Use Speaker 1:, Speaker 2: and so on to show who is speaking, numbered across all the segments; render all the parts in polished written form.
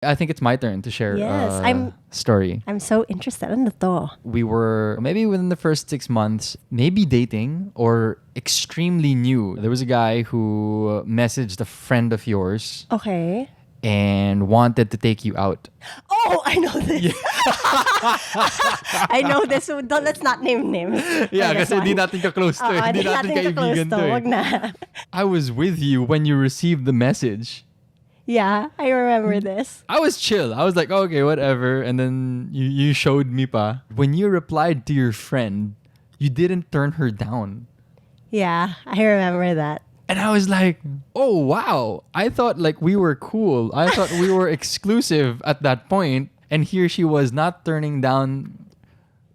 Speaker 1: I think it's my turn to share
Speaker 2: Yes,
Speaker 1: a story.
Speaker 2: I'm so interested. Ano to?
Speaker 1: We were maybe within the first 6 months, maybe dating or extremely new. There was a guy who messaged a friend of yours
Speaker 2: Okay.
Speaker 1: and wanted to take you out.
Speaker 2: Oh, I know this. I know this. Let's not name names.
Speaker 1: Yeah,
Speaker 2: This
Speaker 1: kasi
Speaker 2: one.
Speaker 1: hindi natin ka-close to eh. Hindi natin kaibigan to eh.
Speaker 2: Wag na.
Speaker 1: I was with you when you received the message.
Speaker 2: Yeah, I remember this.
Speaker 1: I was chill. I was like, okay, whatever. And then you showed me pa. When you replied to your friend, you didn't turn her down.
Speaker 2: Yeah, I remember that.
Speaker 1: And I was like, oh, wow. I thought like we were cool. I thought we were exclusive at that point. And here she was not turning down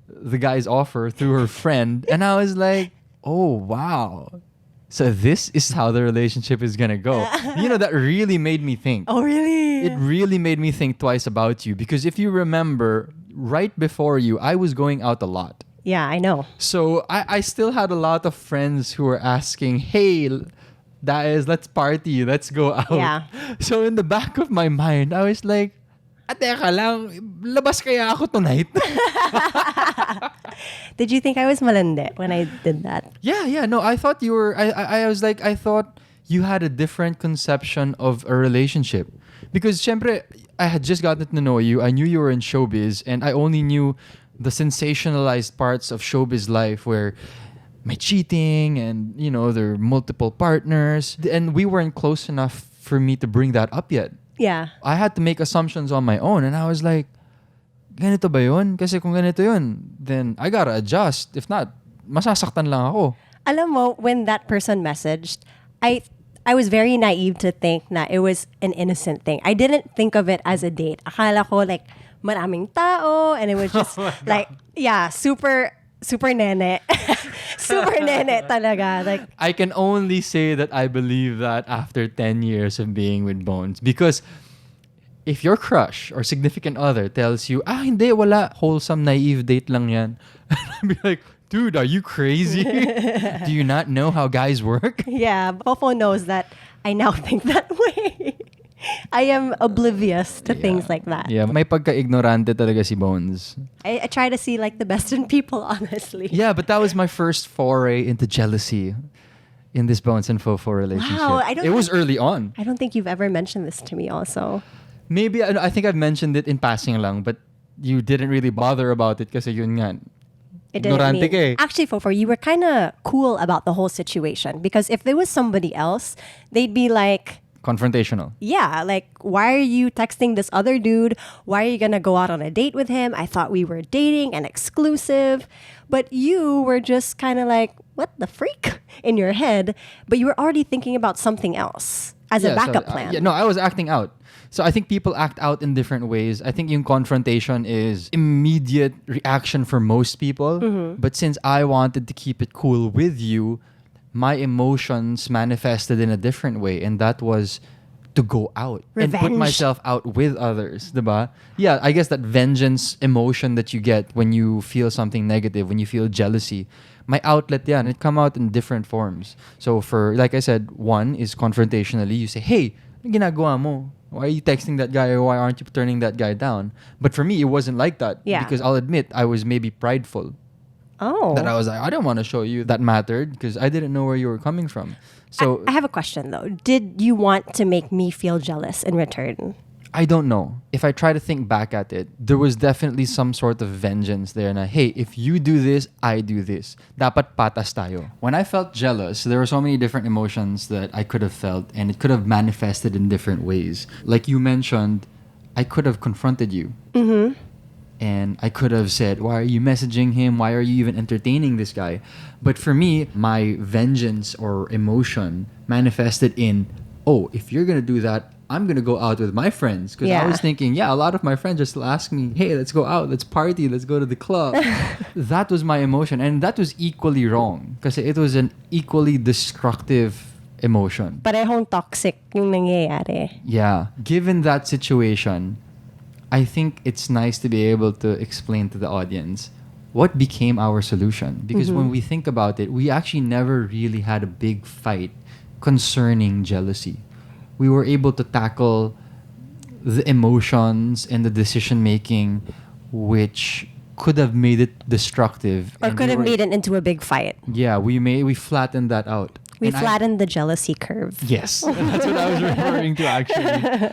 Speaker 1: the guy's offer through her friend. And I was like, oh, wow. So this is how the relationship is going to go. You know, that really made me think.
Speaker 2: Oh, really?
Speaker 1: It really made me think twice about you. Because if you remember, right before you, I was going out a lot.
Speaker 2: Yeah, I know.
Speaker 1: So I still had a lot of friends who were asking, hey, that is, let's party, let's go out.
Speaker 2: Yeah.
Speaker 1: So in the back of my mind, I was like, teka lang, labas kaya ako tonight?
Speaker 2: Did you think I was malandi when I did that?
Speaker 1: Yeah, no, I thought you were, I was like, I thought you had a different conception of a relationship. Because syempre, I had just gotten to know you, I knew you were in showbiz, and I only knew the sensationalized parts of showbiz life where may cheating and, you know, there are multiple partners. And we weren't close enough for me to bring that up yet.
Speaker 2: Yeah.
Speaker 1: I had to make assumptions on my own. And I was like, ganito ba yun? Kasi kung ganito yun, then I gotta adjust. If not, masasaktan lang ako.
Speaker 2: Alam mo, when that person messaged, I was very naive to think na it was an innocent thing. I didn't think of it as a date. Akala ko like maraming tao and it was just like, yeah, super nene. Super nene talaga. Like,
Speaker 1: I can only say that I believe that after 10 years of being with Bones. Because if your crush or significant other tells you, hindi, wala, wholesome, naive date lang yan. I'd be like, dude, are you crazy? Do you not know how guys work?
Speaker 2: yeah, Fofo knows that I now think that way. I am oblivious to things like that.
Speaker 1: Yeah, may pagka-ignorante talaga si Bones.
Speaker 2: I try to see like the best in people, honestly.
Speaker 1: Yeah, but that was my first foray into jealousy in this Bones and Fofo relationship.
Speaker 2: Wow,
Speaker 1: it was early on.
Speaker 2: I don't think you've ever mentioned this to me also.
Speaker 1: Maybe, I think I've mentioned it in passing lang, but you didn't really bother about it kasi yun nga.
Speaker 2: It didn't
Speaker 1: Ignorante
Speaker 2: mean.
Speaker 1: ka eh.
Speaker 2: Actually, Fofo, you were kind of cool about the whole situation because if there was somebody else, they'd be like,
Speaker 1: confrontational.
Speaker 2: yeah, like, why are you texting this other dude? Why are you going to go out on a date with him? I thought we were dating and exclusive. But you were just kind of like, what the freak in your head? But you were already thinking about something else as a backup plan.
Speaker 1: No, I was acting out. So I think people act out in different ways. I think yung confrontation is immediate reaction for most people.
Speaker 2: Mm-hmm.
Speaker 1: But since I wanted to keep it cool with you, my emotions manifested in a different way, and that was to go out and put
Speaker 2: Revenge.
Speaker 1: myself out with others, diba? Yeah, I guess that vengeance emotion that you get when you feel something negative, when you feel jealousy, my outlet yan, it come out in different forms. So for, like I said, one is confrontationally, you say, hey, ano ginagawa mo? Why are you texting that guy, or why aren't you turning that guy down? But for me, it wasn't like that.
Speaker 2: Yeah.
Speaker 1: Because I'll admit, I was maybe prideful.
Speaker 2: Oh.
Speaker 1: That I was like, I don't want to show you that mattered because I didn't know where you were coming from. So
Speaker 2: I have a question though. Did you want to make me feel jealous in return?
Speaker 1: I don't know. If I try to think back at it, there was definitely some sort of vengeance there na, hey, if you do this, I do this. Dapat patas tayo. When I felt jealous, there were so many different emotions that I could have felt, and it could have manifested in different ways. Like you mentioned, I could have confronted you.
Speaker 2: Mm-hmm.
Speaker 1: And I could have said, why are you messaging him? Why are you even entertaining this guy? But for me, my vengeance or emotion manifested in, oh, if you're going to do that, I'm going to go out with my friends. Because I was thinking, a lot of my friends are still asking me, hey, let's go out, let's party, let's go to the club. That was my emotion. And that was equally wrong. Because it was an equally destructive emotion.
Speaker 2: Parehong toxic yung nangyayari.
Speaker 1: Yeah. Given that situation, I think it's nice to be able to explain to the audience what became our solution. Because when we think about it, we actually never really had a big fight concerning jealousy. We were able to tackle the emotions and the decision making, which could have made it destructive,
Speaker 2: Or
Speaker 1: and
Speaker 2: could
Speaker 1: we
Speaker 2: have
Speaker 1: were-
Speaker 2: made it into a big fight.
Speaker 1: Yeah, we flattened that out.
Speaker 2: We
Speaker 1: And
Speaker 2: flattened the jealousy curve.
Speaker 1: Yes, that's what I was referring to actually.